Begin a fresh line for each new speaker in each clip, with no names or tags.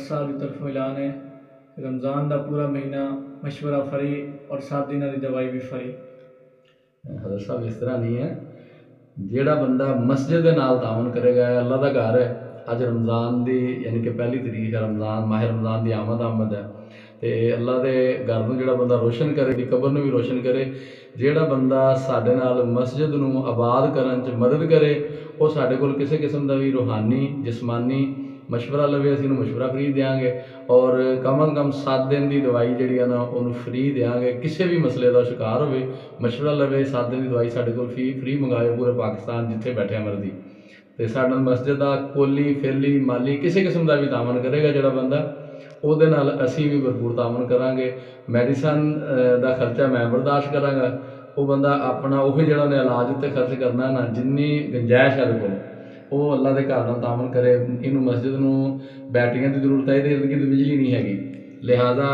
साहब की तरफों ऐलान है रमज़ान का पूरा महीना मशवरा फ्री और 7 दिनों की दवाई भी फ्री।
हज़रत साहब इस तरह नहीं है, ਜਿਹੜਾ ਬੰਦਾ ਮਸਜਿਦ ਦੇ ਨਾਲ ਤਾਮਨ ਕਰੇਗਾ, ਅੱਲਾ ਦਾ ਘਰ ਹੈ। ਅੱਜ ਰਮਜ਼ਾਨ ਦੀ ਯਾਨੀ ਕਿ ਪਹਿਲੀ ਤਰੀਕ ਹੈ, ਮਾਹ ਰਮਜ਼ਾਨ ਦੀ ਆਮਦ ਹੈ। ਤੇ ਅੱਲਾ ਦੇ ਘਰ ਨੂੰ ਜਿਹੜਾ ਬੰਦਾ ਰੋਸ਼ਨ ਕਰੇ, ਦੀ ਕਬਰ ਨੂੰ ਵੀ ਰੋਸ਼ਨ ਕਰੇ। ਜਿਹੜਾ ਬੰਦਾ ਸਾਡੇ ਨਾਲ ਮਸਜਿਦ ਨੂੰ ਆਬਾਦ ਕਰਨ 'ਚ ਮਦਦ ਕਰੇ, ਉਹ ਸਾਡੇ ਕੋਲ ਕਿਸੇ ਕਿਸਮ ਦਾ ਵੀ ਰੂਹਾਨੀ ਜਿਸਮਾਨੀ मशवरा लवे, असीं उहनूं मशवरा फ्री देंगे और कम अज़ कम 7 दिन की दवाई जी ना उन्होंने फ्री देंगे। किसी भी मसले का शिकार हो मशवरा लवे, 7 दिन की दवाई साढ़े को फ्री मंगाए पूरे पाकिस्तान जिथे बैठे मर्जी। तो साढ़े मस्जिद का कोली फेली माली किसी किस्म का भी तामन करेगा जोड़ा बंदा, ਉਹਦੇ ਨਾਲ ਅਸੀਂ भी भरपूर तामन करांगे। मैडिसन का खर्चा मैं बर्दाश्त करांगा, वो बंदा अपना उही जो इलाज उत्ते खर्च करना ना, जिन्नी गुंजाइश है को ਉਹ ਅੱਲਾ ਦੇ ਘਰ ਨਾਲ ਤਾਮਨ ਕਰੇ। ਇਹਨੂੰ ਮਸਜਿਦ ਨੂੰ ਬੈਟਰੀਆਂ ਦੀ ਜ਼ਰੂਰਤ ਹੈ, ਇਹਦੇ ਇਰਦ ਗਿਰਦ ਬਿਜਲੀ ਨਹੀਂ ਹੈਗੀ, ਲਿਹਾਜ਼ਾ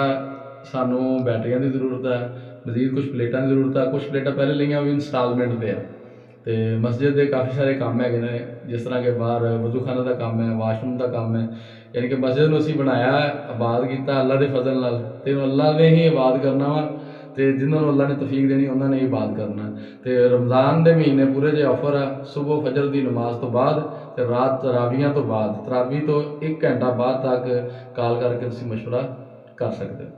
ਸਾਨੂੰ ਬੈਟਰੀਆਂ ਦੀ ਜ਼ਰੂਰਤ ਹੈ। ਮਜ਼ੀਦ ਕੁਛ ਪਲੇਟਾਂ ਦੀ ਜ਼ਰੂਰਤ ਹੈ। ਕੁਛ ਪਲੇਟਾਂ ਪਹਿਲੇ ਲਈਆਂ ਵੀ ਇੰਸਟਾਲਮੈਂਟ 'ਤੇ ਆ। ਅਤੇ ਮਸਜਿਦ ਦੇ ਕਾਫੀ ਸਾਰੇ ਕੰਮ ਹੈਗੇ ਨੇ, ਜਿਸ ਤਰ੍ਹਾਂ ਕਿ ਬਾਹਰ ਵਜ਼ੂਖਾਨਾ ਦਾ ਕੰਮ ਹੈ, ਵਾਸ਼ਰੂਮ ਦਾ ਕੰਮ ਹੈ। ਯਾਨੀ ਕਿ ਮਸਜਿਦ ਨੂੰ ਅਸੀਂ ਬਣਾਇਆ, ਆਬਾਦ ਕੀਤਾ ਅੱਲਾ ਦੇ ਫਜ਼ਲ ਨਾਲ, ਅਤੇ ਅੱਲਾ ਨੇ ਹੀ ਆਬਾਦ ਕਰਨਾ ਵਾ। तो जिन्होंने अल्लाह ने तौफीक देनी उन्होंने ही बात करना। तो रमज़ान के महीने पूरे जो ऑफर है, सुबह फजर की नमाज तो बाद तो रात तरावियां तो बाद, तरावी तो 1 घंटा बाद तक कॉल करके तुसीं मशवरा कर सकते हो।